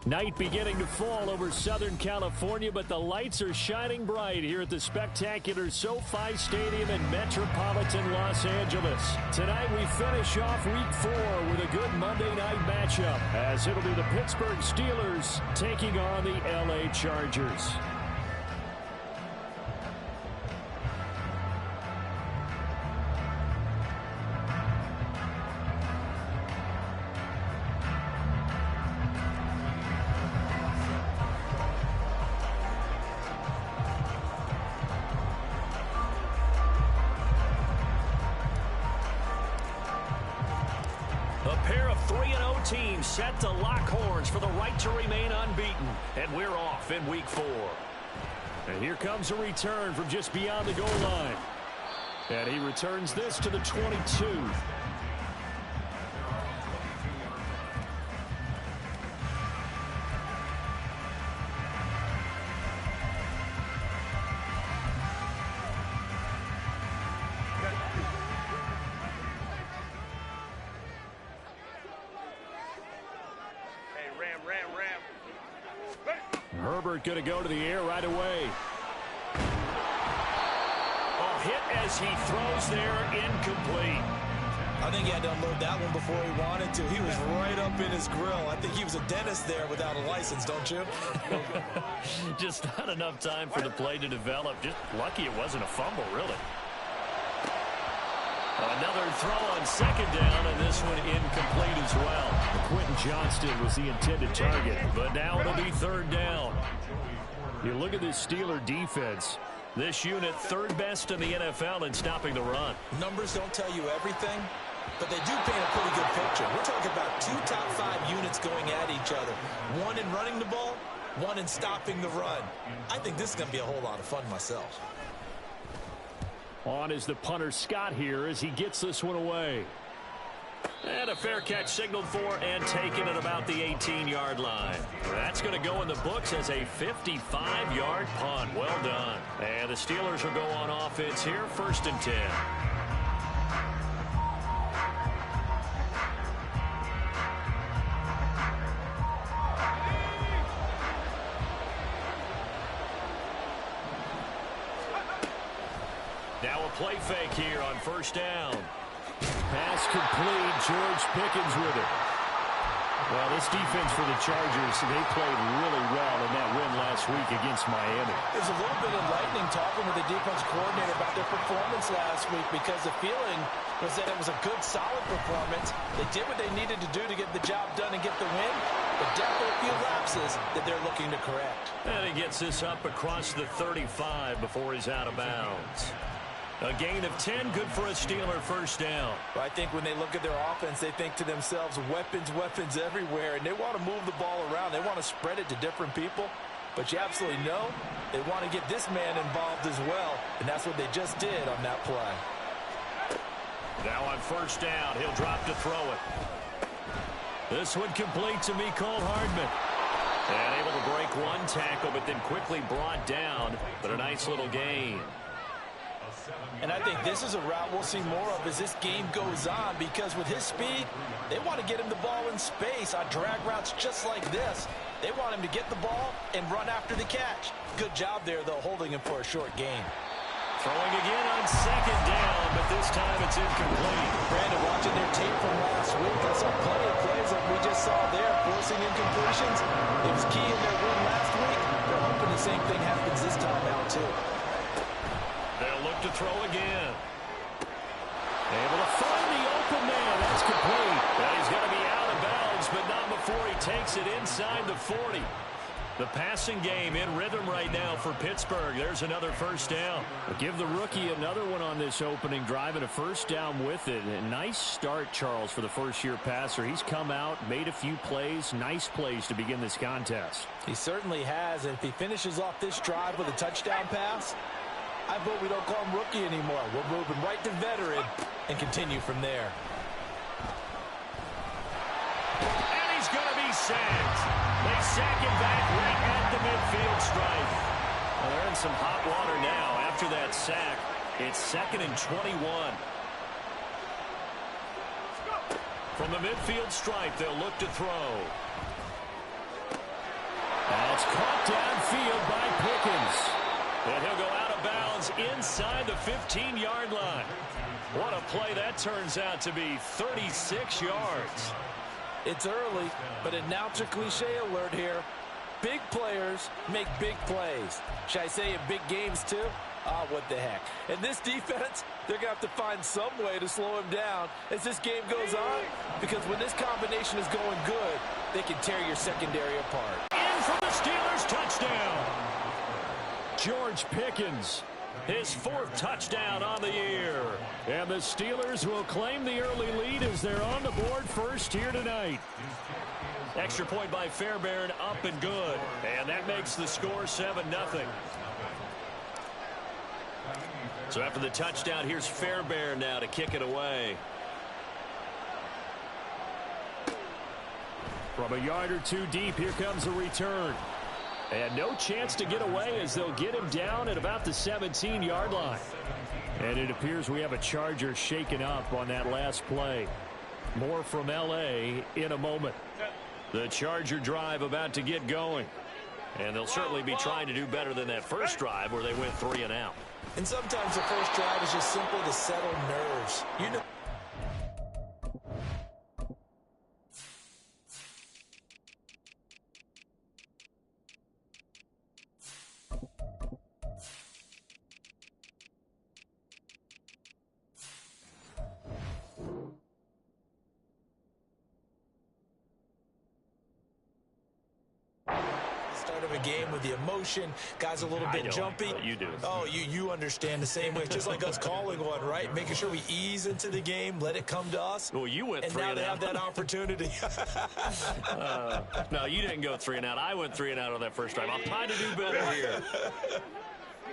Night beginning to fall over Southern California, but the lights are shining bright here at the spectacular SoFi Stadium in metropolitan Los Angeles. Tonight we finish off Week 4 with a good Monday night matchup, as it'll be the Pittsburgh Steelers taking on the LA Chargers. Teams set to lock horns for the right to remain unbeaten, and we're off in Week 4. And here comes a return from just beyond the goal line. And he returns this to the 22. Herbert going to go to the air right away. Oh, hit as he throws there, incomplete. I think he had to unload that one before he wanted to. He was right up in his grill. I think he was a dentist there without a license, don't you? Just not enough time for the play to develop. Just lucky it wasn't a fumble, really. Another throw on second down, and this one incomplete as well. Quentin Johnston was the intended target, but now it'll be third down. You look at this Steeler defense. This unit third best in the NFL in stopping the run. Numbers don't tell you everything, but they do paint a pretty good picture. We're talking about 2 top 5 units going at each other. One in running the ball, one in stopping the run. I think this is going to be a whole lot of fun myself. On is the punter Scott here as he gets this one away. And a fair catch signaled for and taken at about the 18-yard line. That's going to go in the books as a 55-yard punt. Well done. And the Steelers will go on offense here, 1st and 10. Now a play fake here on 1st down. Pass complete. George Pickens with it. Well, this defense for the Chargers, they played really well in that win last week against Miami. There's a little bit enlightening talking with the defense coordinator about their performance last week, because the feeling was that it was a good, solid performance. They did what they needed to do to get the job done and get the win, but definitely a few lapses that they're looking to correct. And he gets this up across the 35 before he's out of bounds. A gain of 10, good for a Steeler 1st down. I think when they look at their offense, they think to themselves, weapons everywhere, and they want to move the ball around. They want to spread it to different people, but you absolutely know they want to get this man involved as well, and that's what they just did on that play. Now on 1st down, he'll drop to throw it. This one complete to Mecole Hardman. And able to break one tackle, but then quickly brought down, but a nice little gain. And I think this is a route we'll see more of as this game goes on, because with his speed, they want to get him the ball in space on drag routes just like this. They want him to get the ball and run after the catch. Good job there, though, holding him for a short gain. Throwing again on 2nd down, but this time it's incomplete. Brandon, watching their tape from last week, I saw plenty of plays like we just saw there, forcing incompletions. It was key in their win last week. They're hoping the same thing happens this time out, too. They'll look to throw again. Able to find the open man. That's complete. And he's going to be out of bounds, but not before he takes it inside the 40. The passing game in rhythm right now for Pittsburgh. There's another 1st down. We'll give the rookie another one on this opening drive and a 1st down with it. A nice start, Charles, for the first-year passer. He's come out, made a few plays, nice plays to begin this contest. He certainly has, and if he finishes off this drive with a touchdown pass, I vote we don't call him rookie anymore. We'll move him right to veteran and continue from there. And he's going to be sacked. They sack him back right at the midfield stripe. Well, they're in some hot water now after that sack. It's 2nd and 21. From the midfield stripe, they'll look to throw. That's caught downfield by Pickens. And he'll go out of bounds inside the 15-yard line. What a play that turns out to be, 36 yards. It's early, but announcer cliche alert here. Big players make big plays. Should I say in big games too? Oh, what the heck. And this defense, they're going to have to find some way to slow him down as this game goes on, because when this combination is going good, they can tear your secondary apart. In for the Steelers, touchdown. George Pickens, his 4th touchdown on the year. And the Steelers will claim the early lead as they're on the board first here tonight. Extra point by Fairbairn, up and good. And that makes the score 7-0. So after the touchdown, here's Fairbairn now to kick it away. From a yard or two deep, here comes a return. And no chance to get away as they'll get him down at about the 17-yard line. And it appears we have a Charger shaken up on that last play. More from L.A. in a moment. The Charger drive about to get going. And they'll certainly be trying to do better than that first drive where they went 3 and out. And sometimes the first drive is just simply to settle nerves. You know. Of a game with the emotion, guys a little bit jumpy. You do. Oh, you understand the same way. Just like us calling one, right? Making sure we ease into the game, let it come to us. Well, you went and 3 now and they out. have that opportunity. No, you didn't go 3 and out. I went 3 and out on that first drive. I'm trying to do better here.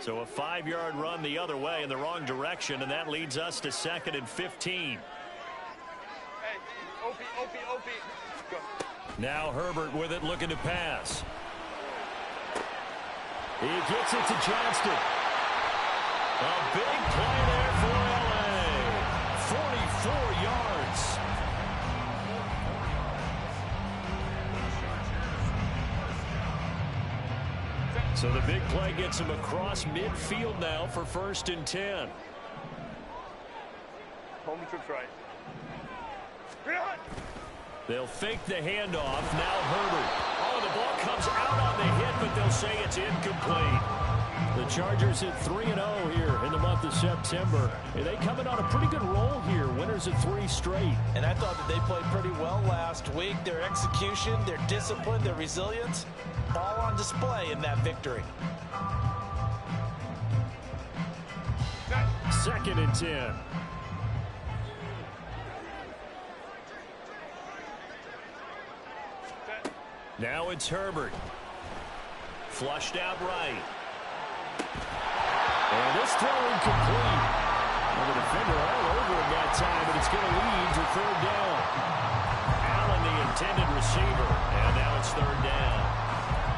So a 5-yard run the other way in the wrong direction, and that leads us to 2nd and 15. Hey, OP. Go. Now Herbert with it, looking to pass. He gets it to Johnston. A big play there for L.A. 44 yards. So the big play gets him across midfield now for 1st and 10. Home trips right. They'll fake the handoff. Now Herbert. Oh, the ball comes out on the hit, but they'll say it's incomplete. The Chargers hit 3-0 here in the month of September. And they come in on a pretty good roll here. Winners of 3 straight. And I thought that they played pretty well last week. Their execution, their discipline, their resilience, all on display in that victory. 2nd and 10. Now it's Herbert. Flushed out right. And this throw incomplete. And the defender all over him that time, but it's going to lead to 3rd down. Allen, the intended receiver, and now it's 3rd down.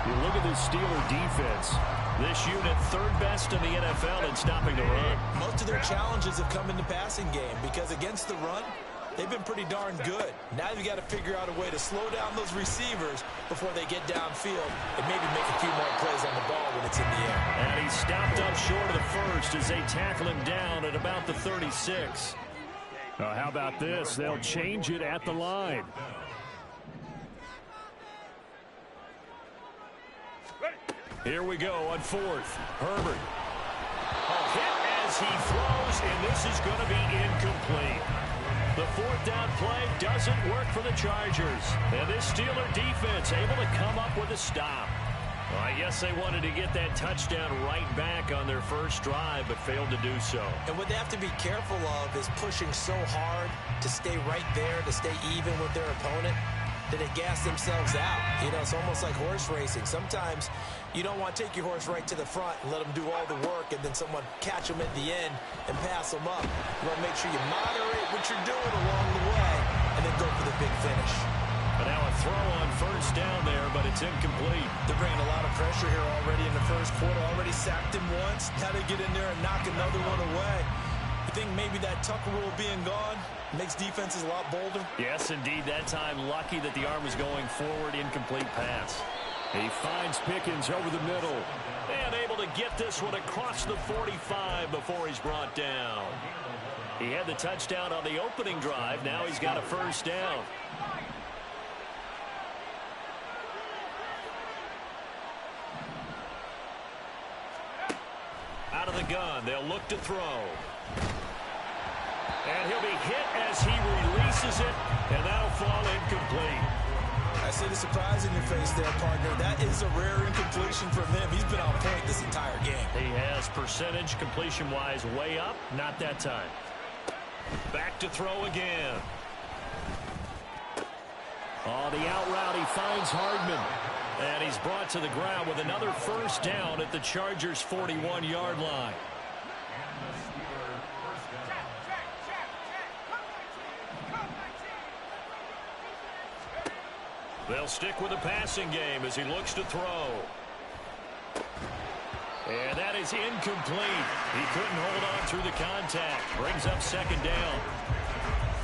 You look at this Steeler defense. This unit 3rd best in the NFL in stopping the run. Most of their challenges have come in the passing game because against the run, they've been pretty darn good. Now you've got to figure out a way to slow down those receivers before they get downfield and maybe make a few more plays on the ball when it's in the air. And he stopped up short of the first as they tackle him down at about the 36. How about this? They'll change it at the line. Here we go on 4th. Herbert. A hit as he throws, and this is going to be incomplete. The 4th down play doesn't work for the Chargers. And this Steeler defense able to come up with a stop. Well, I guess they wanted to get that touchdown right back on their first drive, but failed to do so. And what they have to be careful of is pushing so hard to stay right there, to stay even with their opponent, that they gas themselves out. You know, it's almost like horse racing. Sometimes you don't want to take your horse right to the front and let them do all the work and then someone catch them at the end and pass them up. You want to make sure you moderate what you're doing along the way and then go for the big finish. But now a throw on 1st down there, but it's incomplete. They're bringing a lot of pressure here already in the first quarter. Already sacked him once. Now they get in there and knock another one away. You think maybe that Tucker rule being gone makes defenses a lot bolder? Yes, indeed. That time lucky that the arm was going forward. Incomplete pass. He finds Pickens over the middle. And able to get this one across the 45 before he's brought down. He had the touchdown on the opening drive. Now he's got a first down. Out of the gun, they'll look to throw. And he'll be hit as he releases it, and that'll fall incomplete. I see the surprise in your face there, partner. That is a rare incompletion from him. He's been on point this entire game. He has percentage completion-wise way up. Not that time. Back to throw again. On the out route, he finds Hardman. And he's brought to the ground with another first down at the Chargers' 41-yard line. They'll stick with the passing game as he looks to throw. And that is incomplete. He couldn't hold on through the contact. Brings up second down.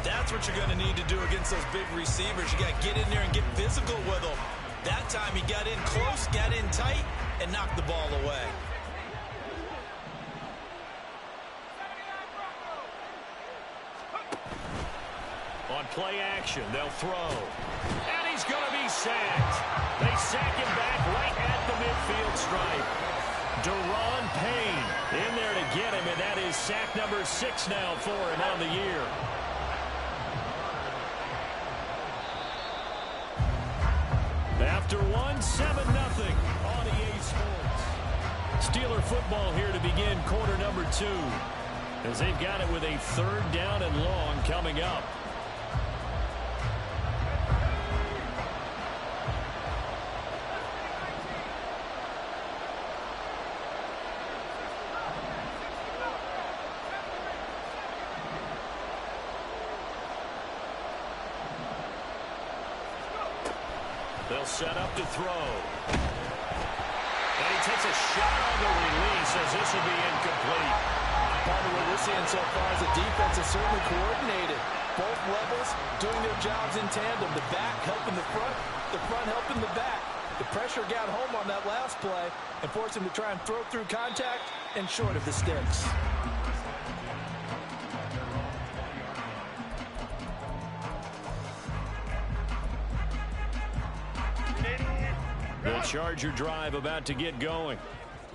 That's what you're going to need to do against those big receivers. You got to get in there and get physical with them. That time he got in close, got in tight, and knocked the ball away. On play action, they'll throw. And he's going to be sacked. They sack him back right at the midfield stripe. Daron Payne in there to get him, and that is sack number 6 now for him on the year. After 1, 7-0 on EA Sports. Steeler football here to begin quarter number 2. As they've got it with a 3rd down and long coming up. They'll set up to throw. And he takes a shot on the release as this will be incomplete. Part of what we're seeing so far is the defense is certainly coordinated. Both levels doing their jobs in tandem. The back helping the front helping the back. The pressure got home on that last play and forced him to try and throw through contact and short of the sticks. The Charger drive about to get going.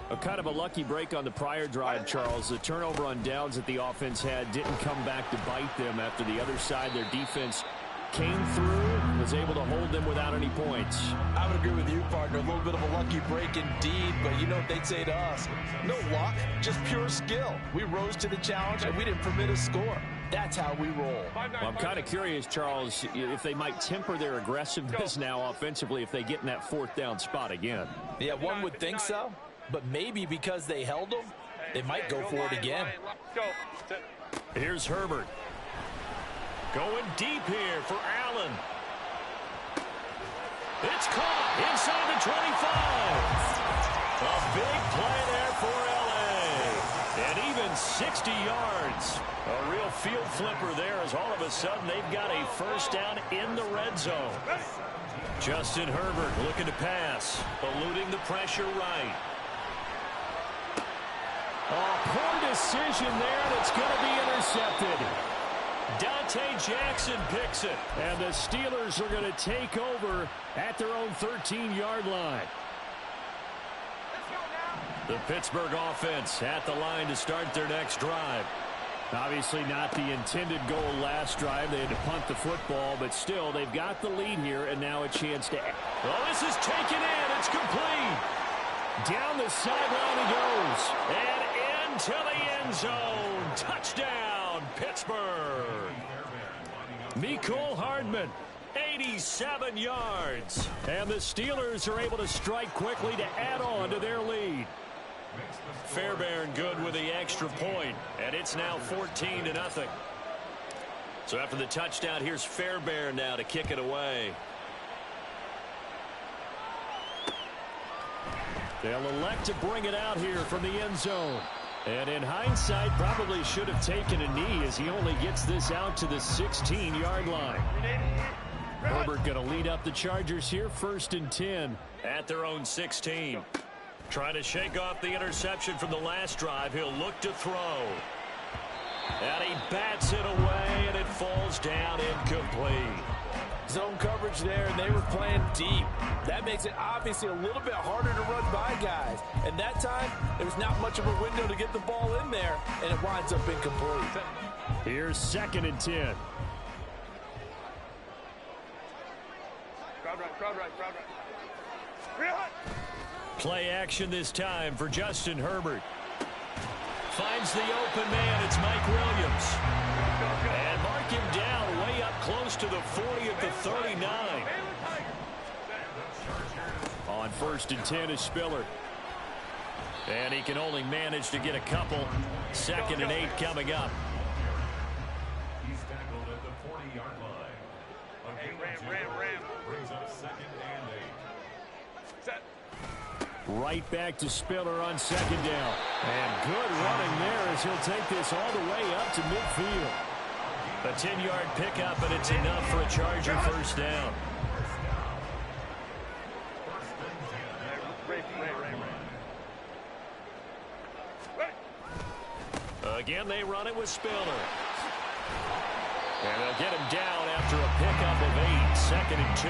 A kind of a lucky break on the prior drive, Charles. The turnover on downs that the offense had didn't come back to bite them after the other side. Their defense came through, was able to hold them without any points. I would agree with you, partner. A little bit of a lucky break indeed, but you know what they'd say to us? No luck, just pure skill. We rose to the challenge, and we didn't permit a score. That's how we roll. Well, I'm kind of curious, Charles, if they might temper their aggressiveness now offensively if they get in that 4th down spot again. Yeah, one would think so, but maybe because they held them, they might go for it again. Here's Herbert. Going deep here for Allen. It's caught inside the 25. A big play there for L.A. And even 60 yards. A real field flipper there as all of a sudden they've got a first down in the red zone. Justin Herbert looking to pass, eluding the pressure right. Oh, poor decision there, and it's going to be intercepted. Dante Jackson picks it. And the Steelers are going to take over at their own 13-yard line. The Pittsburgh offense at the line to start their next drive. Obviously not the intended goal last drive. They had to punt the football, but still, they've got the lead here, and now a chance to... Well, this is taken in. It's complete. Down the sideline he goes. And into the end zone. Touchdown, Pittsburgh. Mecole Hardman, 87 yards. And the Steelers are able to strike quickly to add on to their lead. Fairbairn good with the extra point, and it's now 14-0. So after the touchdown, here's Fairbairn now to kick it away. They'll elect to bring it out here from the end zone. And in hindsight, probably should have taken a knee as he only gets this out to the 16-yard line. Herbert going to lead up the Chargers here, 1st and 10. At their own 16. Trying to shake off the interception from the last drive. He'll look to throw. And he bats it away, and it falls down incomplete. Zone coverage there, and they were playing deep. That makes it obviously a little bit harder to run by guys. And that time, there's not much of a window to get the ball in there, and it winds up incomplete. Here's 2nd and 10. Crowd right. Real hot. Play action this time for Justin Herbert. Finds the open man. It's Mike Williams. And mark him down way up close to the 40 at the 39. On 1st and 10 is Spiller. And he can only manage to get a couple. 2nd and 8 coming up. He's tackled at the 40-yard line. Ram. Brings up 2nd and 8. Set. Right back to Spiller on 2nd down. And good running there as he'll take this all the way up to midfield. A 10-yard pickup, and it's enough for a Charger 1st down. Again, they run it with Spiller. And they'll get him down after a pickup of 8, 2nd and 2.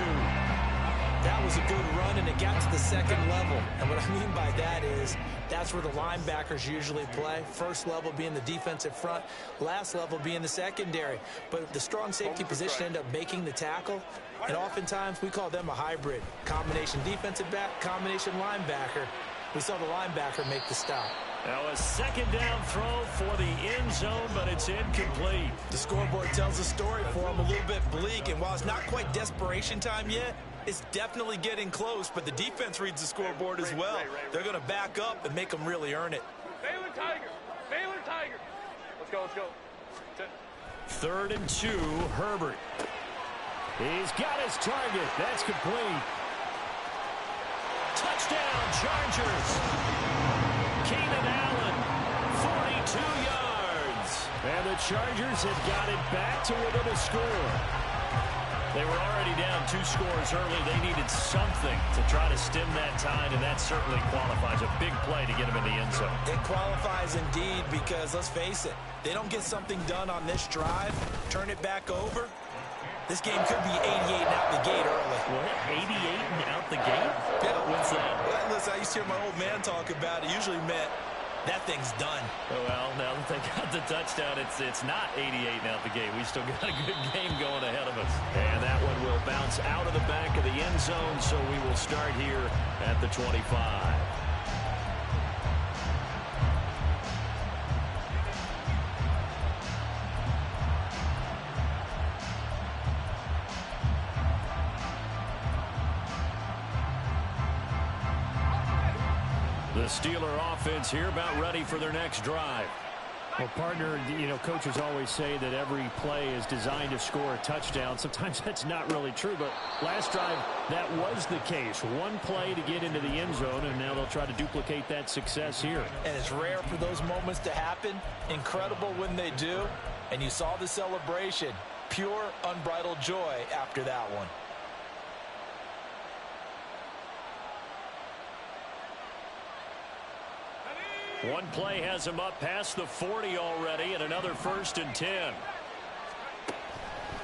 That was a good run, and it got to the 2nd level. And what I mean by that is that's where the linebackers usually play. First level being the defensive front, last level being the secondary. But the strong safety position ended up making the tackle, and oftentimes we call them a hybrid. Combination defensive back, combination linebacker. We saw the linebacker make the stop. Now a 2nd down throw for the end zone, but it's incomplete. The scoreboard tells a story for him, a little bit bleak, and while it's not quite desperation time yet, it's definitely getting close, but the defense reads the scoreboard as well. They're going to back up and make them really earn it. Baylor Tiger. Let's go. 3rd and 2, Herbert. He's got his target. That's complete. Touchdown, Chargers. Keenan Allen, 42 yards. And the Chargers have got it back to within a score. They were already down 2 scores early. They needed something to try to stem that tide, and that certainly qualifies. A big play to get them in the end zone. It qualifies indeed because, let's face it, they don't get something done on this drive, turn it back over. This game could be 88 and out the gate early. What? 88 and out the gate? Yeah. What's that? Well, listen, I used to hear my old man talk about it. Usually meant that thing's done. Oh, well, now that they got the touchdown, it's not 88 and out the gate. We still got a good game going ahead of us. And that one will bounce out of the back of the end zone, so we will start here at the 25. The Steeler offense here about ready for their next drive. Well, partner, coaches always say that every play is designed to score a touchdown. Sometimes that's not really true, but last drive, that was the case. One play to get into the end zone, and now they'll try to duplicate that success here. And it's rare for those moments to happen. Incredible when they do. And you saw the celebration. Pure, unbridled joy after that one. One play has him up past the 40 already, and another 1st and 10.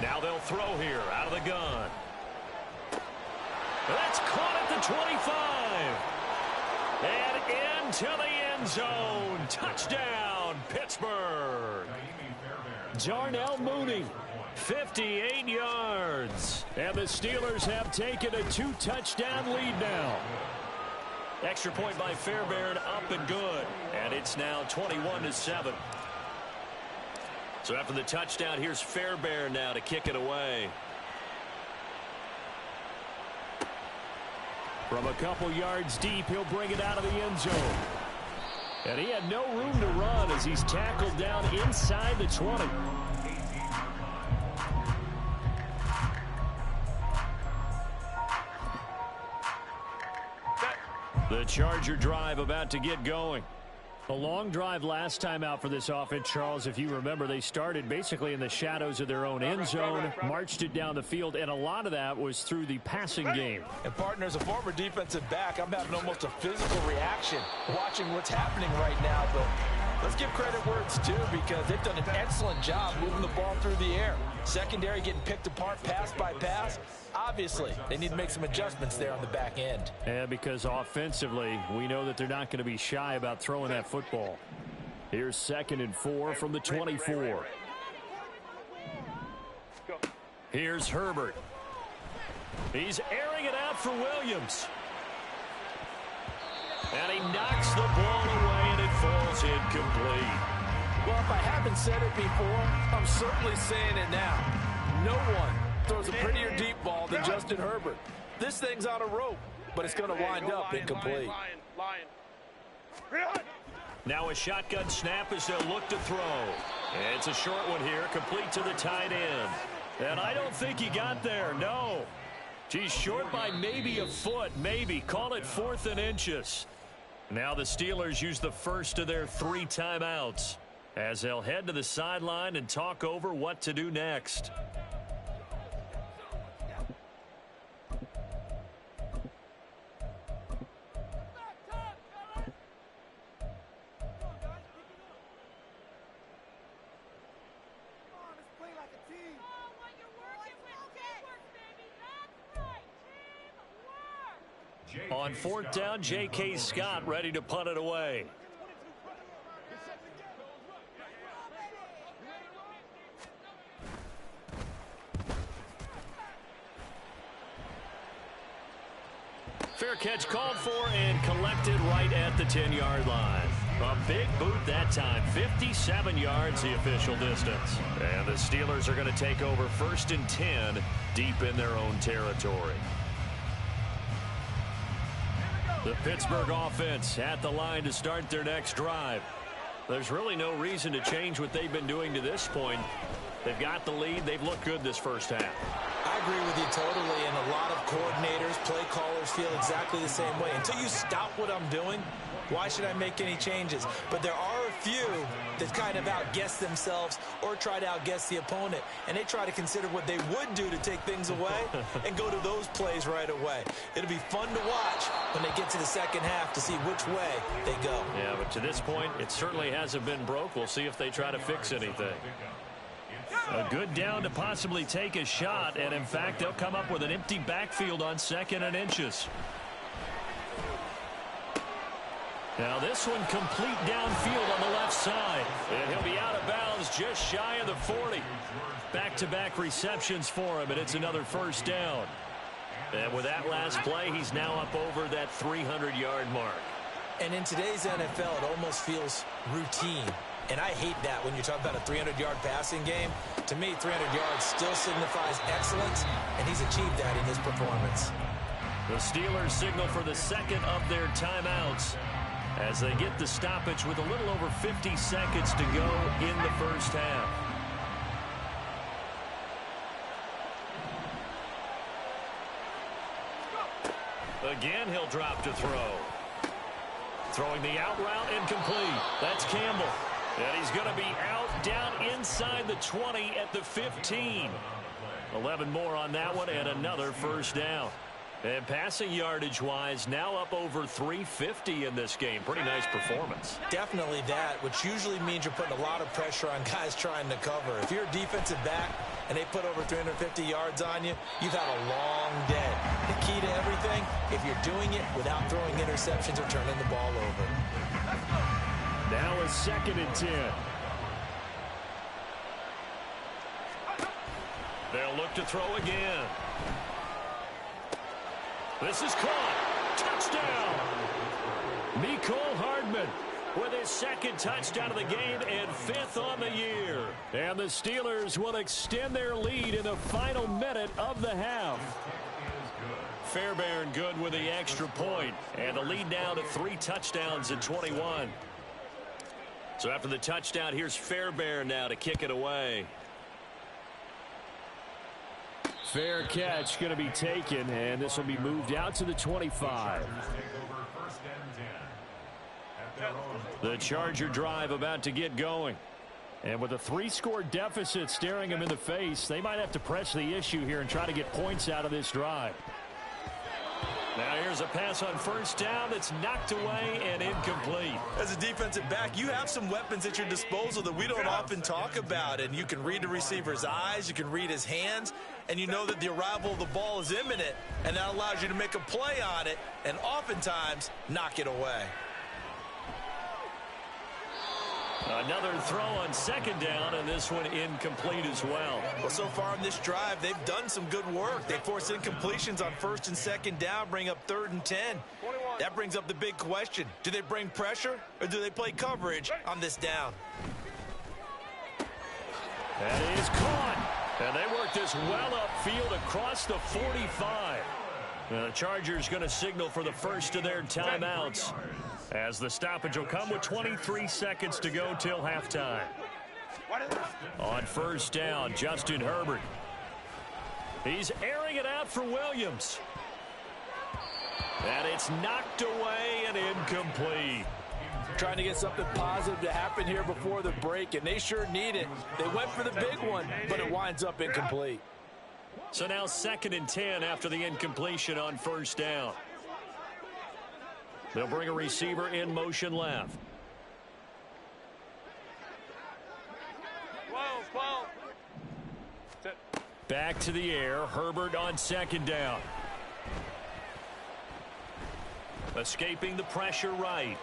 Now they'll throw here out of the gun. That's caught at the 25. And into the end zone. Touchdown, Pittsburgh. Darnell Mooney. 58 yards. And the Steelers have taken a 2-touchdown lead now. Extra point by Fairbairn, up and good. And it's now 21-7. So after the touchdown, here's Fairbairn now to kick it away. From a couple yards deep, he'll bring it out of the end zone. And he had no room to run as he's tackled down inside the 20. The Charger drive about to get going. A long drive last time out for this offense, Charles. If you remember, they started basically in the shadows of their own end zone, marched it down the field, and a lot of that was through the passing game. And partner, as a former defensive back, I'm having almost a physical reaction watching what's happening right now. But let's give credit where it's due, because they've done an excellent job moving the ball through the air. Secondary getting picked apart pass by pass. Obviously, they need to make some adjustments there on the back end. And because offensively, we know that they're not going to be shy about throwing that football. Here's 2nd and 4 from the 24. Here's Herbert. He's airing it out for Williams. And he knocks the ball away, and it falls incomplete. Well, if I haven't said it before, I'm certainly saying it now. No one throws a prettier deep ball than Justin Herbert. This thing's on a rope, but it's going to wind up incomplete. Now a shotgun snap as they'll look to throw. It's a short one here, complete to the tight end. And I don't think he got there, no. He's short by maybe a foot, maybe. Call it 4th and inches. Now the Steelers use the first of their 3 timeouts as they'll head to the sideline and talk over what to do next. On 4th down, J.K. Scott ready to punt it away. Fair catch called for and collected right at the 10-yard line. A big boot that time. 57 yards the official distance. And the Steelers are going to take over 1st and 10 deep in their own territory. The Pittsburgh offense at the line to start their next drive. There's really no reason to change what they've been doing to this point. They've got the lead. They've looked good this first half. I agree with you totally, and a lot of coordinators, play callers feel exactly the same way. Until you stop what I'm doing, why should I make any changes? But there are a few that kind of outguess themselves or try to outguess the opponent, and they try to consider what they would do to take things away and go to those plays right away. It'll be fun to watch when they get to the second half to see which way they go. Yeah, but to this point, it certainly hasn't been broke. We'll see if they try to fix anything. A good down to possibly take a shot, and in fact, they'll come up with an empty backfield on 2nd and inches. Now this one complete downfield on the left side. And he'll be out of bounds just shy of the 40. Back-to-back receptions for him, and it's another 1st down. And with that last play, he's now up over that 300-yard mark. And in today's NFL, it almost feels routine. And I hate that when you talk about a 300-yard passing game. To me, 300 yards still signifies excellence, and he's achieved that in his performance. The Steelers signal for the 2nd of their timeouts as they get the stoppage with a little over 50 seconds to go in the first half. Again, he'll drop to throw. Throwing the out route incomplete. That's Campbell. And he's going to be out down inside the 20 at the 15. 11 more on that one and another 1st down. And passing yardage-wise, now up over 350 in this game. Pretty nice performance. Definitely that, which usually means you're putting a lot of pressure on guys trying to cover. If you're a defensive back and they put over 350 yards on you, you've had a long day. The key to everything, if you're doing it without throwing interceptions or turning the ball over. Now a 2nd and 10. They'll look to throw again. This is caught. Touchdown. Mecole Hardman with his 2nd touchdown of the game and 5th on the year. And the Steelers will extend their lead in the final minute of the half. Fairbairn good with the extra point. And the lead now to 3 touchdowns in 21. So after the touchdown, here's Fairbairn now to kick it away. Fair catch going to be taken, and this will be moved out to the 25. The Charger drive about to get going. And with a 3-score deficit staring them in the face, they might have to press the issue here and try to get points out of this drive. Now here's a pass on first down that's knocked away and incomplete. As a defensive back, you have some weapons at your disposal that we don't often talk about. And you can read the receiver's eyes, you can read his hands, and you know that the arrival of the ball is imminent. And that allows you to make a play on it and oftentimes knock it away. Another throw on second down, and this one incomplete as well. Well, so far on this drive, they've done some good work. They forced incompletions on first and second down, bring up 3rd and 10. That brings up the big question. Do they bring pressure, or do they play coverage on this down? That is caught. And they work this well upfield across the 45. The Chargers going to signal for the first of their timeouts, as the stoppage will come with 23 seconds to go till halftime. On first down, Justin Herbert. He's airing it out for Williams. And it's knocked away and incomplete. Trying to get something positive to happen here before the break, and they sure need it. They went for the big one, but it winds up incomplete. So now 2nd and 10 after the incompletion on first down. They'll bring a receiver in motion left. Back to the air. Herbert on second down. Escaping the pressure right.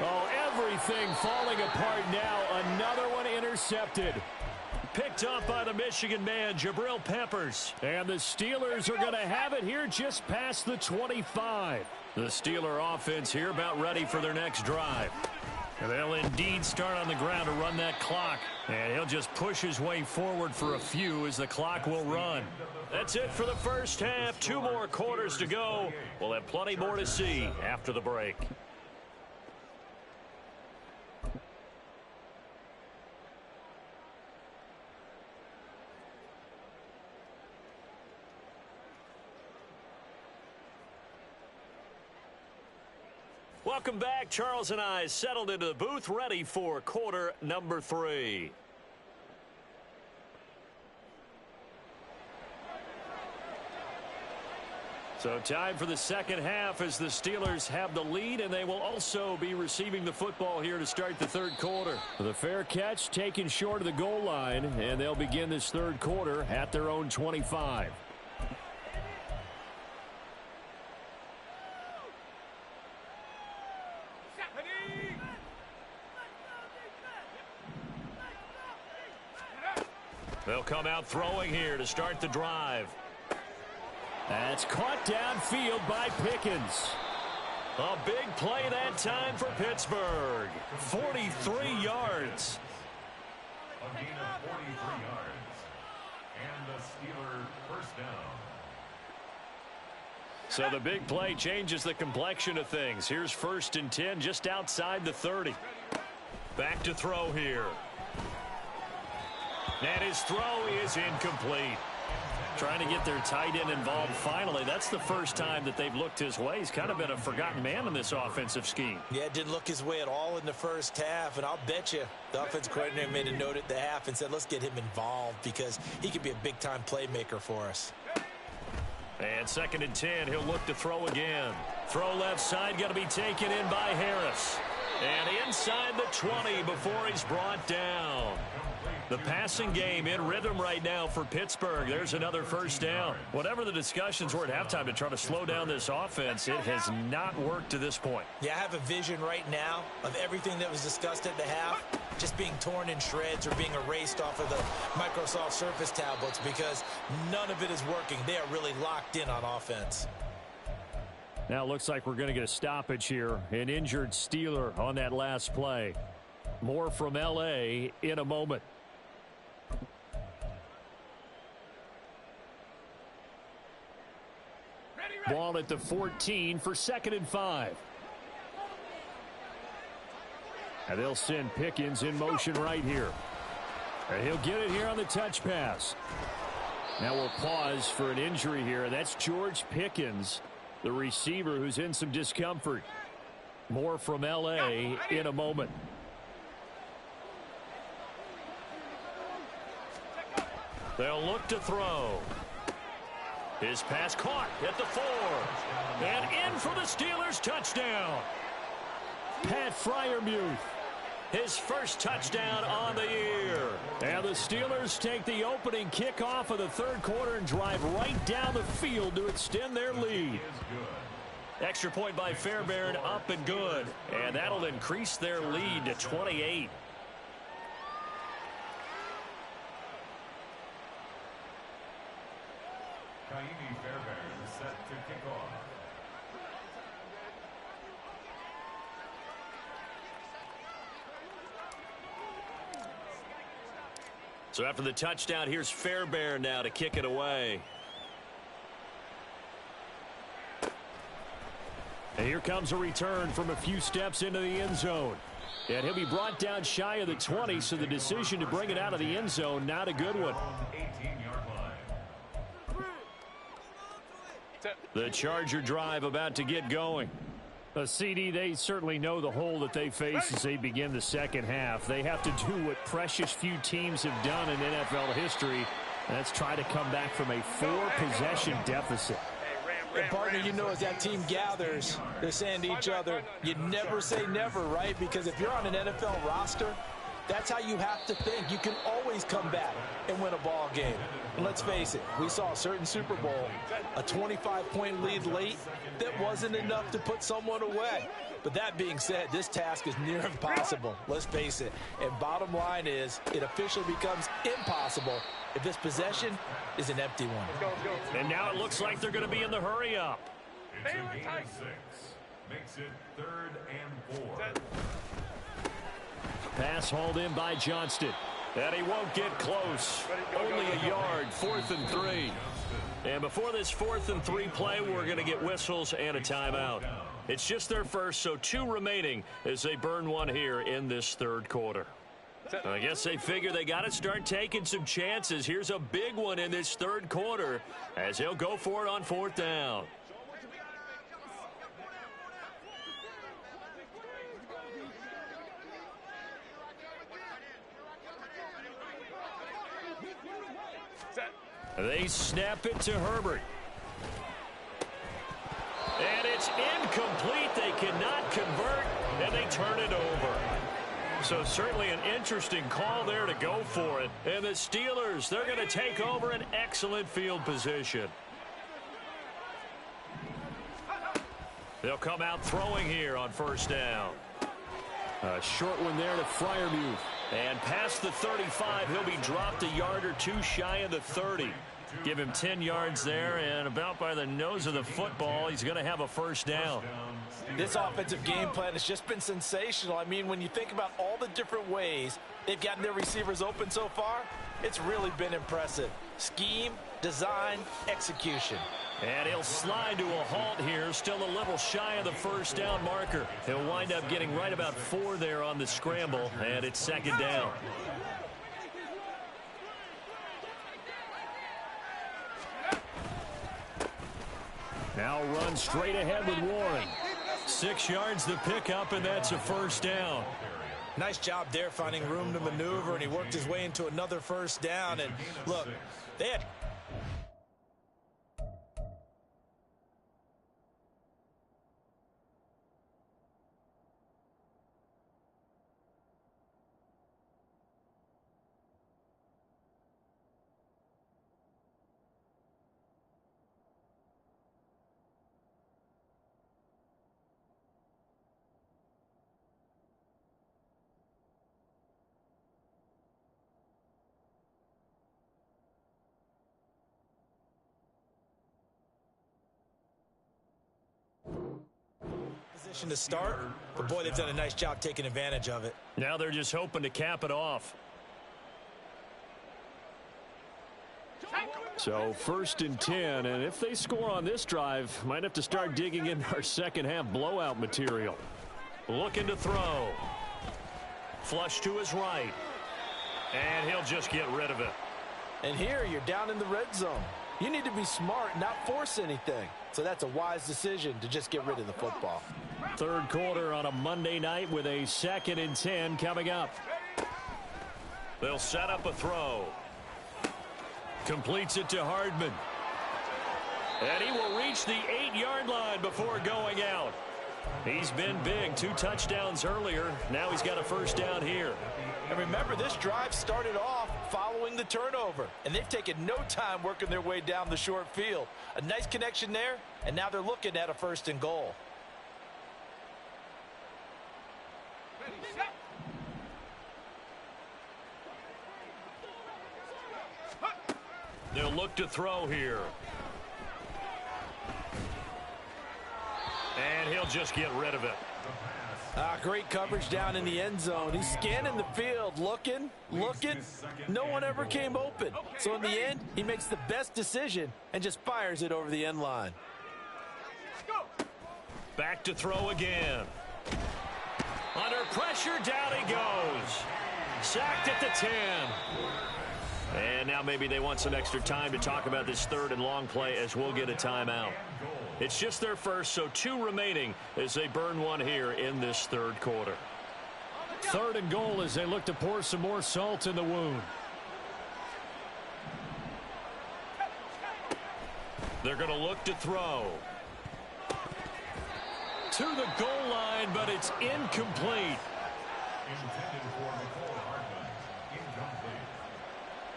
Oh, everything falling apart now. Another one intercepted. Picked up by the Michigan man, Jabril Peppers. And the Steelers are going to have it here just past the 25. The Steeler offense here about ready for their next drive. And they'll indeed start on the ground to run that clock. And he'll just push his way forward for a few as the clock will run. That's it for the first half. 2 more quarters to go. We'll have plenty more to see after the break. Welcome back. Charles and I settled into the booth, ready for quarter number 3. So time for the second half as the Steelers have the lead, and they will also be receiving the football here to start the third quarter. The fair catch taken short of the goal line, and they'll begin this third quarter at their own 25. They'll come out throwing here to start the drive. That's caught downfield by Pickens. A big play that time for Pittsburgh. 43 yards. A gain of 43 yards. And the Steeler first down. So the big play changes the complexion of things. Here's 1st and 10 just outside the 30. Back to throw here. And his throw is incomplete. Trying to get their tight end involved finally. That's the first time that they've looked his way. He's kind of been a forgotten man in this offensive scheme. Yeah, it didn't look his way at all in the first half, and I'll bet you the offensive coordinator made a note at the half and said, let's get him involved because he could be a big-time playmaker for us. And 2nd and 10, he'll look to throw again. Throw left side, got to be taken in by Harris. And inside the 20 before he's brought down. The passing game in rhythm right now for Pittsburgh. There's another first down. Whatever the discussions were at halftime to try to slow down this offense, it has not worked to this point. Yeah, I have a vision right now of everything that was discussed at the half just being torn in shreds or being erased off of the Microsoft Surface tablets because none of it is working. They are really locked in on offense. Now it looks like we're going to get a stoppage here. An injured Steeler on that last play. More from L.A. in a moment. Ball at the 14 for 2nd and 5. And they'll send Pickens in motion right here. And he'll get it here on the touch pass. Now we'll pause for an injury here. That's George Pickens, the receiver who's in some discomfort. More from L.A. in a moment. They'll look to throw. His pass caught at the 4. And in for the Steelers touchdown. Pat Freiermuth. His first touchdown on the year. And the Steelers take the opening kickoff of the third quarter and drive right down the field to extend their lead. Extra point by Fairbairn, up and good. And that'll increase their lead to 28. Kaimi Fairbairn set to kick off. So after the touchdown, here's Fairbairn now to kick it away. And here comes a return from a few steps into the end zone. And he'll be brought down shy of the 20, so the decision to bring it out of the end zone, not a good one. 18-yard line. The Charger drive about to get going. CD, they certainly know the hole that they face as they begin the second half. They have to do what precious few teams have done in NFL history. And that's try to come back from a 4-possession deficit. And partner, you know, as that team gathers, they're saying to each other, you never say never, right? Because if you're on an NFL roster, that's how you have to think. You can always come back and win a ball game. And let's face it, we saw a certain Super Bowl, a 25-point lead late that wasn't enough to put someone away. But that being said, this task is near impossible. Let's face it. And bottom line is, it officially becomes impossible if this possession is an empty one. And now it looks like they're going to be in the hurry up. It's a gain of 6. Makes it 3rd and 4. Pass hauled in by Johnston. And he won't get close. Only a yard, 4th and 3. And before this 4th and 3 play, we're going to get whistles and a timeout. It's just their first, so 2 remaining as they burn one here in this third quarter. I guess they figure they got to start taking some chances. Here's a big one in this third quarter as they'll go for it on 4th down. They snap it to Herbert. And it's incomplete. They cannot convert, and they turn it over. So certainly an interesting call there to go for it. And the Steelers, they're going to take over an excellent field position. They'll come out throwing here on 1st down. A short one there to Freiermuth. And past the 35, he'll be dropped a yard or 2 shy of the 30. Give him 10 yards there, and about by the nose of the football, he's going to have a 1st down. This offensive game plan has just been sensational. I mean, when you think about all the different ways they've gotten their receivers open so far, it's really been impressive. Scheme, design, execution. And he'll slide to a halt here, still a little shy of the 1st down marker. He'll wind up getting right about 4 there on the scramble, and it's 2nd down. Now run straight ahead with Warren. 6 yards the pickup, and that's a 1st down. Nice job there finding room to maneuver, and he worked his way into another 1st down. And look, they had... to start, but boy, they've done a nice job taking advantage of it. Now they're just hoping to cap it off. So 1st and 10, and if they score on this drive, might have to start digging in our second half blowout material. Looking to throw. Flush to his right. And he'll just get rid of it. And here you're down in the red zone. You need to be smart, not force anything. So that's a wise decision to just get rid of the football. Third quarter on a Monday night with a 2nd and 10 coming up. They'll set up a throw. Completes it to Hardman. And he will reach the 8-yard line before going out. He's been big. 2 touchdowns earlier. Now he's got a first down here. And remember, this drive started off following the turnover. And they've taken no time working their way down the short field. A nice connection there, and now they're looking at a 1st and goal. They'll look to throw here. And he'll just get rid of it. Great coverage down in the end zone. He's scanning the field, looking. No one ever came open. So in the end, he makes the best decision and just fires it over the end line. Back to throw again. Under pressure, down he goes. Sacked at the 10. And now maybe they want some extra time to talk about this 3rd and long play as we'll get a timeout. It's just their first, so 2 remaining as they burn one here in this 3rd quarter. 3rd and goal as they look to pour some more salt in the wound. They're going to look to throw. To the goal line, but it's incomplete.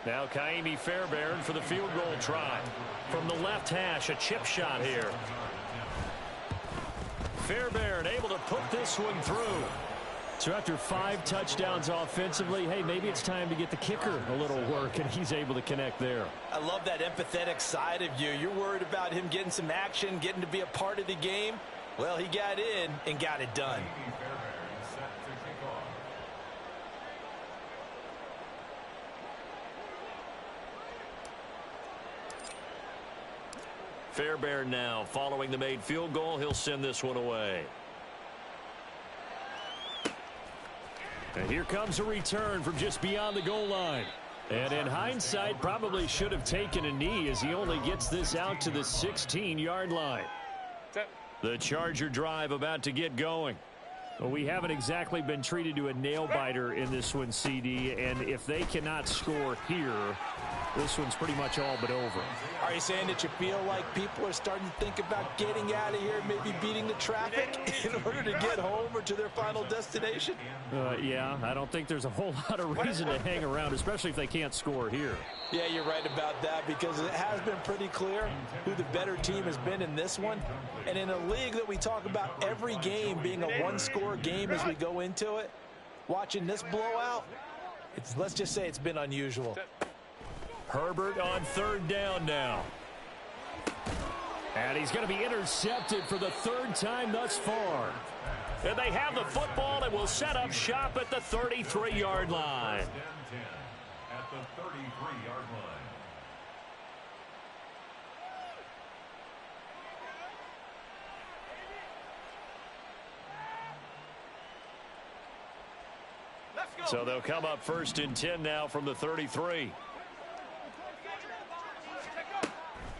Now Kaimi Fairbairn for the field goal try. From the left hash, a chip shot here. Fairbairn able to put this one through. So after 5 touchdowns offensively, hey, maybe it's time to get the kicker a little work, and he's able to connect there. I love that empathetic side of you. You're worried about him getting some action, getting to be a part of the game. Well, he got in and got it done. Fairbairn now following the made field goal. He'll send this one away. And here comes a return from just beyond the goal line. And in hindsight, probably should have taken a knee as he only gets this out to the 16-yard line. The Charger drive about to get going. Well, we haven't exactly been treated to a nail-biter in this one, CD, and if they cannot score here, this one's pretty much all but over. Are you saying that you feel like people are starting to think about getting out of here, maybe beating the traffic in order to get home or to their final destination? Yeah, I don't think there's a whole lot of reason to hang around, especially if they can't score here. Yeah, you're right about that because it has been pretty clear who the better team has been in this one. And in a league that we talk about every game being a one-score game as we go into it, watching this blowout, let's just say it's been unusual. Herbert on 3rd down now. And he's going to be intercepted for the 3rd time thus far. And they have the football and will set up shop at the 33-yard line. At the 33-yard line. So they'll come up 1st and 10 now from the 33.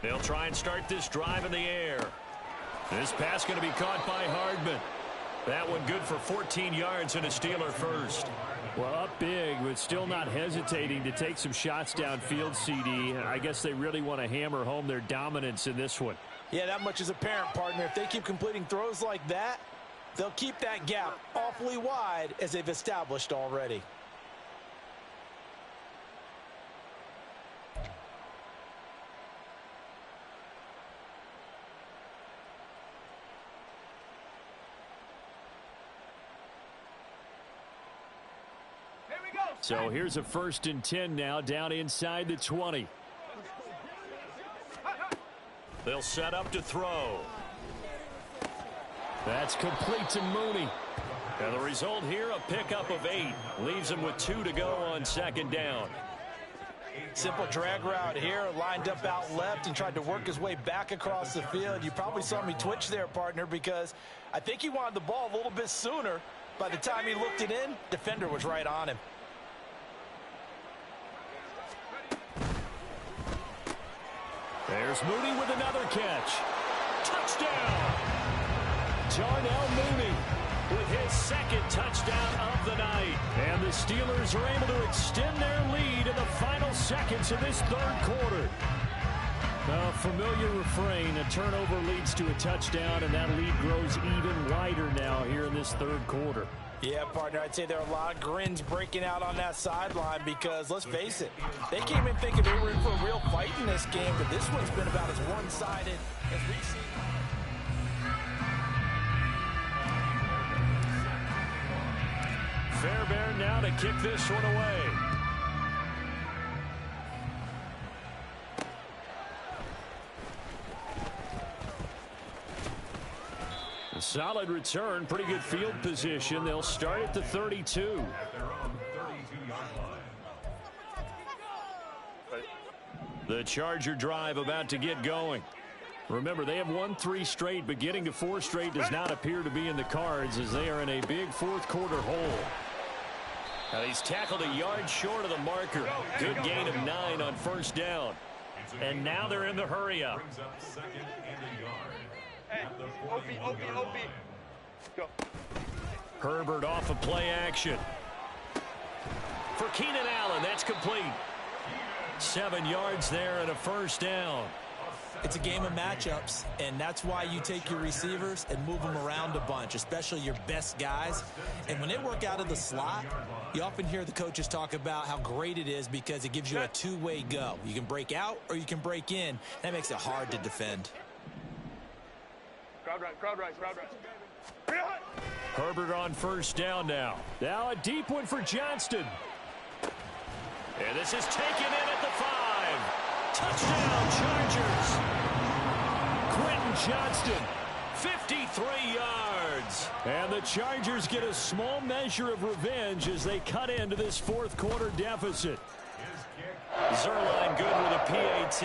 They'll try and start this drive in the air. This pass going to be caught by Hardman. That one good for 14 yards and a Steeler first. Well, up big, but still not hesitating to take some shots downfield, CD. I guess they really want to hammer home their dominance in this one. Yeah, that much is apparent, partner. If they keep completing throws like that, they'll keep that gap awfully wide as they've established already. So here's a 1st and 10 now down inside the 20. They'll set up to throw. That's complete to Mooney. And the result here, a pickup of 8. Leaves him with 2 to go on 2nd down. Simple drag route here, lined up out left and tried to work his way back across the field. You probably saw me twitch there, partner, because I think he wanted the ball a little bit sooner. By the time he looked it in, defender was right on him. There's Mooney with another catch. Touchdown! Darnell Mooney with his second touchdown of the night. And the Steelers are able to extend their lead in the final seconds of this third quarter. A familiar refrain, a turnover leads to a touchdown, and that lead grows even wider now here in this third quarter. Yeah, partner, I'd say there are a lot of grins breaking out on that sideline because, let's face it, they came in thinking they were in for a real fight in this game, but this one's been about as one-sided as we've seen. Fairbairn now to kick this one away. A solid return, pretty good field position. They'll start at the 32. At their own 32-yard line. The Charger drive about to get going. Remember, they have won 3 straight, but getting to 4 straight does not appear to be in the cards as they are in a big fourth quarter hole. Now he's tackled a yard short of the marker. Good gain of 9 on first down. And now they're in the hurry up. Brings up second and a yard. Hey, At the OB, 41-yard OB. line. Go. Herbert off of play action. For Keenan Allen, that's complete. 7 yards there and a first down. It's a game of matchups, and that's why you take your receivers and move them around a bunch, especially your best guys. And when they work out of the slot, you often hear the coaches talk about how great it is because it gives you a two-way go. You can break out or you can break in. That makes it hard to defend. Crowd right, crowd right, crowd right. Real hot. Herbert on first down now. Now a deep one for Johnston. And this is taken in at the 5. Touchdown, Chargers. Quentin Johnston, 53 yards. And the Chargers get a small measure of revenge as they cut into this fourth quarter deficit. Zuerlein good with a PAT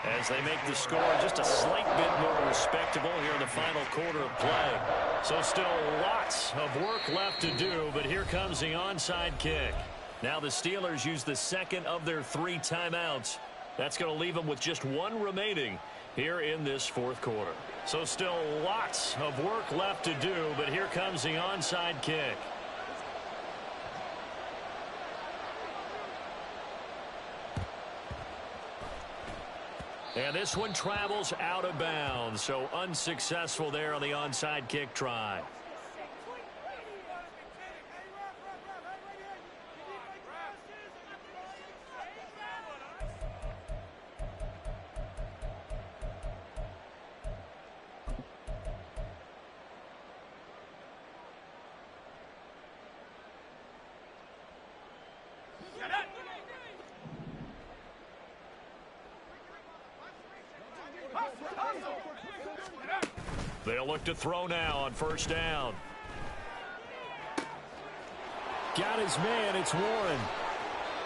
as they make the score just a slight bit more respectable here in the final quarter of play. So still lots of work left to do, but here comes the onside kick. Now the Steelers use the second of their 3 timeouts. That's going to leave them with just 1 remaining here in this fourth quarter. So still lots of work left to do, but here comes the onside kick. And this one travels out of bounds, so unsuccessful there on the onside kick try. They'll look to throw now on first down. Got his man, it's Warren.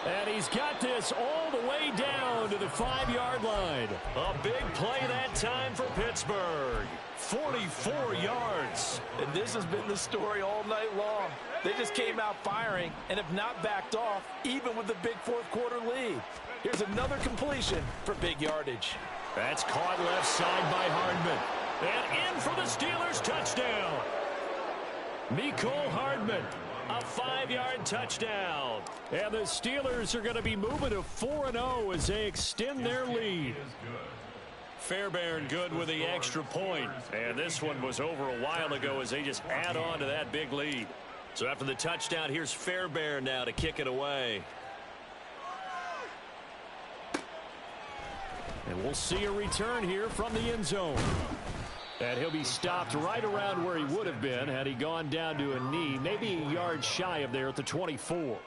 And he's got this all the way down to the 5-yard line. A big play that time for Pittsburgh. 44 yards. And this has been the story all night long. They just came out firing and have not backed off, even with the big fourth quarter lead. Here's another completion for big yardage. That's caught left side by Hardman. And in for the Steelers touchdown. Mecole Hardman, a 5-yard touchdown. And the Steelers are going to be moving to 4-0 as they extend their lead. Fairbairn good with the extra point. And this one was over a while ago as they just add on to that big lead. So after the touchdown, here's Fairbairn now to kick it away. And we'll see a return here from the end zone. And he'll be stopped right around where he would have been had he gone down to a knee, maybe a yard shy of there at the 24.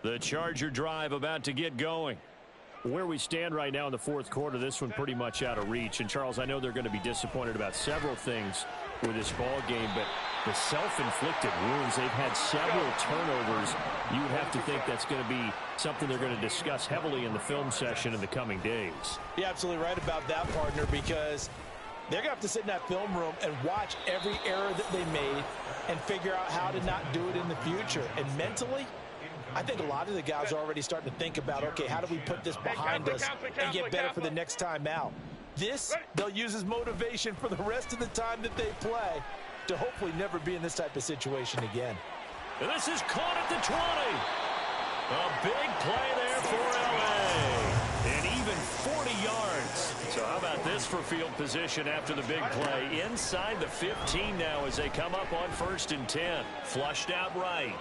The Charger drive about to get going. Where we stand right now in the fourth quarter, this one pretty much out of reach. And, Charles, I know they're going to be disappointed about several things with this ball game, but the self-inflicted wounds, they've had several turnovers. You would have to think that's going to be something they're going to discuss heavily in the film session in the coming days. You're absolutely right about that, partner, because they're going to have to sit in that film room and watch every error that they made and figure out how to not do it in the future. And mentally, I think a lot of the guys are already starting to think about, okay, how do we put this behind us and get better for the next time out? This, they'll use as motivation for the rest of the time that they play to hopefully never be in this type of situation again. And this is caught at the 20. A big play there for LA. And even 40 yards. So how about this for field position after the big play? Inside the 15 now as they come up on 1st and 10. Flushed out right.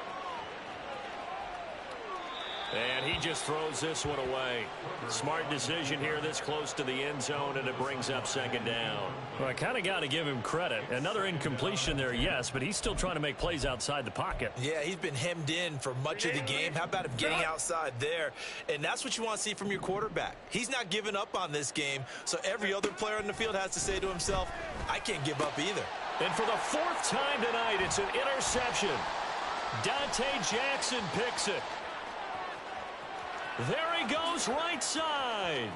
And he just throws this one away. Smart decision here this close to the end zone, and it brings up 2nd down. Well, I kind of got to give him credit. Another incompletion there, yes, but he's still trying to make plays outside the pocket. Yeah, he's been hemmed in for much of the game. How about him getting outside there? And that's what you want to see from your quarterback. He's not giving up on this game, so every other player in the field has to say to himself, I can't give up either. And for the 4th time tonight, it's an interception. Dante Jackson picks it. There he goes right side.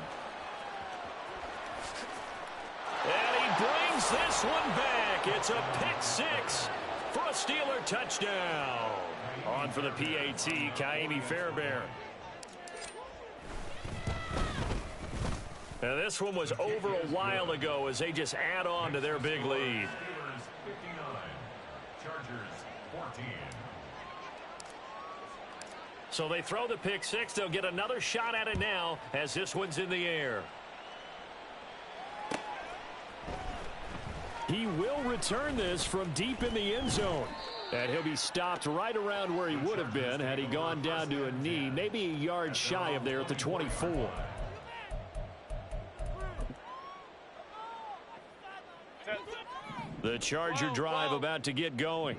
And he brings this one back. It's a pick 6 for a Steeler touchdown. On for the PAT, Ka'imi Fairbairn. And this one was over a while ago as they just add on to their big lead. Steelers 59, Chargers 14. So they throw the pick 6. They'll get another shot at it now as this one's in the air. He will return this from deep in the end zone. And he'll be stopped right around where he would have been had he gone down to a knee, maybe a yard shy of there at the 24. The Charger drive about to get going.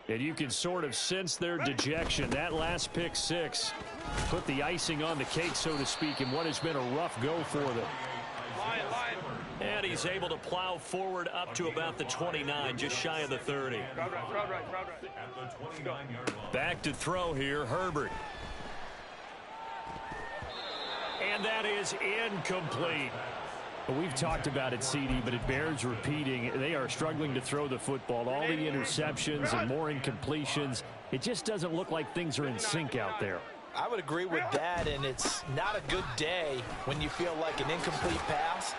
And you can sort of sense their dejection. That last pick 6 put the icing on the cake, so to speak, in what has been a rough go for them. And he's able to plow forward up to about the 29, just shy of the 30. At the 29-yard line. Back to throw here, Herbert. And that is incomplete. We've talked about it, CD, but it bears repeating. They are struggling to throw the football. All the interceptions and more incompletions. It just doesn't look like things are in sync out there. I would agree with that, and it's not a good day when you feel like an incomplete pass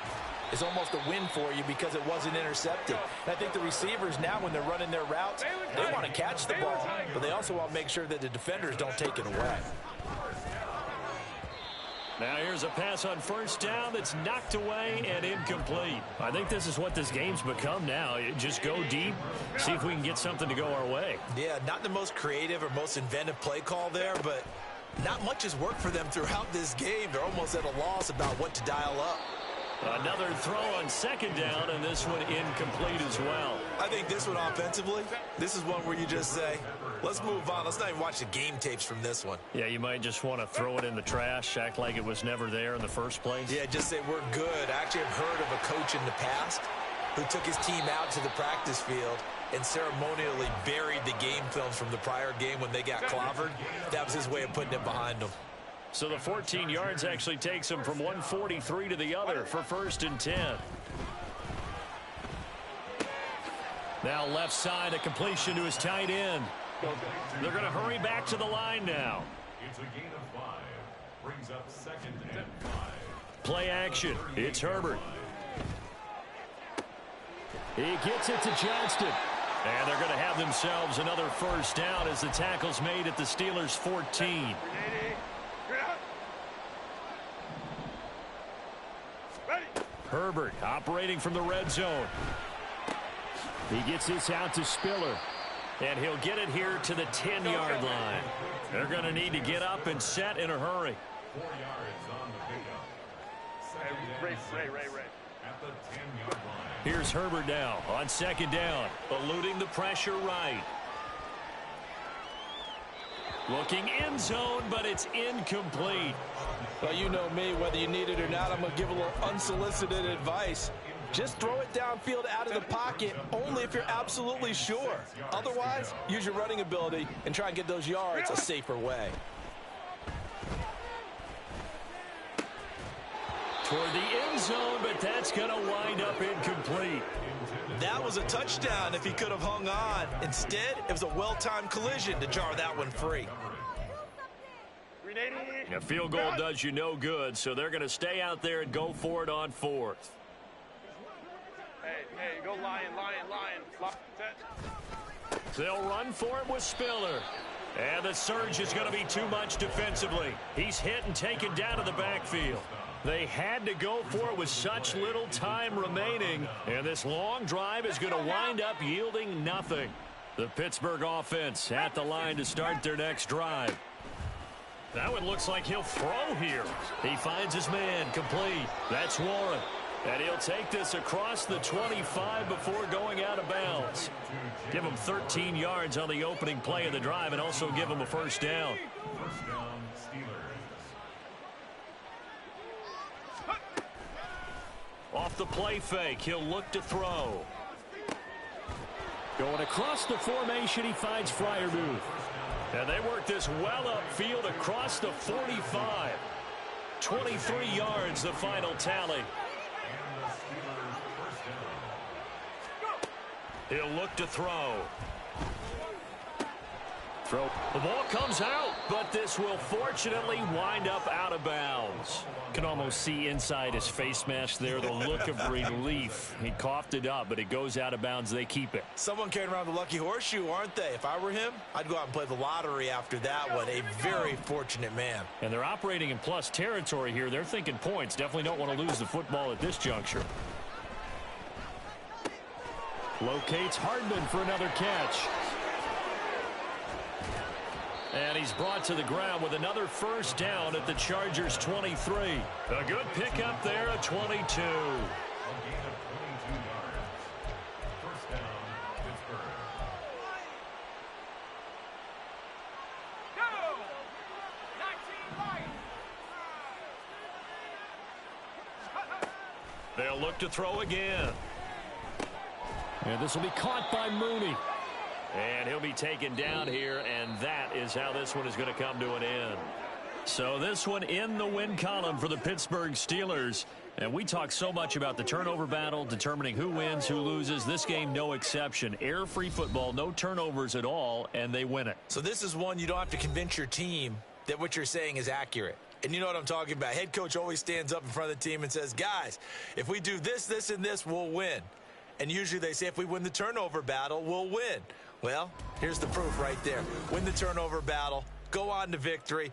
is almost a win for you because it wasn't intercepted. And I think the receivers now, when they're running their routes, they want to catch the ball, but they also want to make sure that the defenders don't take it away. Now here's a pass on 1st down that's knocked away and incomplete. I think this is what this game's become now. Just go deep, see if we can get something to go our way. Yeah, not the most creative or most inventive play call there, but not much has worked for them throughout this game. They're almost at a loss about what to dial up. Another throw on 2nd down, and this one incomplete as well. I think this one offensively, this is one where you just say, let's move on. Let's not even watch the game tapes from this one. Yeah, you might just want to throw it in the trash, act like it was never there in the first place. Yeah, just say we're good. I actually have heard of a coach in the past who took his team out to the practice field and ceremonially buried the game films from the prior game when they got clobbered. That was his way of putting it behind them. So the 14 yards actually takes him from 143 to the other for 1st and 10. Now left side, a completion to his tight end. They're going to hurry back to the line now. It's a gain of 5. Brings up 2nd and 5. Play action. It's Herbert. He gets it to Johnston. And they're going to have themselves another 1st down as the tackle's made at the Steelers' 14. Herbert operating from the red zone. He gets this out to Spiller. And he'll get it here to the 10-yard line. They're going to need to get up and set in a hurry. 4 yards on the pickup. Ray. At the 10-yard line. Here's Herbert now on 2nd down. Eluding the pressure right. Looking end zone, but it's incomplete. Well, you know me, whether you need it or not, I'm going to give a little unsolicited advice. Just throw it downfield out of the pocket only if you're absolutely sure. Otherwise, use your running ability and try and get those yards a safer way. Toward the end zone, but that's going to wind up incomplete. That was a touchdown if he could have hung on. Instead, it was a well-timed collision to jar that one free. A field goal does you no good, so they're going to stay out there and go for it on fourth. Hey, go lion. Set. They'll run for it with Spiller. And the surge is going to be too much defensively. He's hit and taken down to the backfield. They had to go for it with such little time remaining, and this long drive is going to wind up yielding nothing. The Pittsburgh offense at the line to start their next drive. That one looks like he'll throw here. He finds his man complete. That's Warren. And he'll take this across the 25 before going out of bounds. Give him 13 yards on the opening play of the drive and also give him a first down. First down, Steelers. Off the play fake, he'll look to throw. Going across the formation, he finds Freiermuth. And they work this well upfield across the 45. 23 yards, the final tally. He'll look to throw. The ball comes out, but this will fortunately wind up out of bounds. Can almost see inside his face mask there the look of relief. He coughed it up, but it goes out of bounds. They keep it. Someone carrying around the lucky horseshoe, aren't they? If I were him, I'd go out and play the lottery after that one. A very fortunate man. And they're operating in plus territory here. They're thinking points. Definitely don't want to lose the football at this juncture. Locates Hardman for another catch. And he's brought to the ground with another first down at the Chargers' 23. A good pickup there at 22. A gain of 22 yards. First down, Pittsburgh. They'll look to throw again. And this will be caught by Mooney. And he'll be taken down here, and that is how this one is going to come to an end. So this one in the win column for the Pittsburgh Steelers. And we talk so much about the turnover battle, determining who wins, who loses. This game, no exception. Error-free football, no turnovers at all, and they win it. So this is one you don't have to convince your team that what you're saying is accurate. And you know what I'm talking about. Head coach always stands up in front of the team and says, guys, if we do this, this, and this, we'll win. And usually they say if we win the turnover battle, we'll win. Well, here's the proof right there. Win the turnover battle. Go on to victory.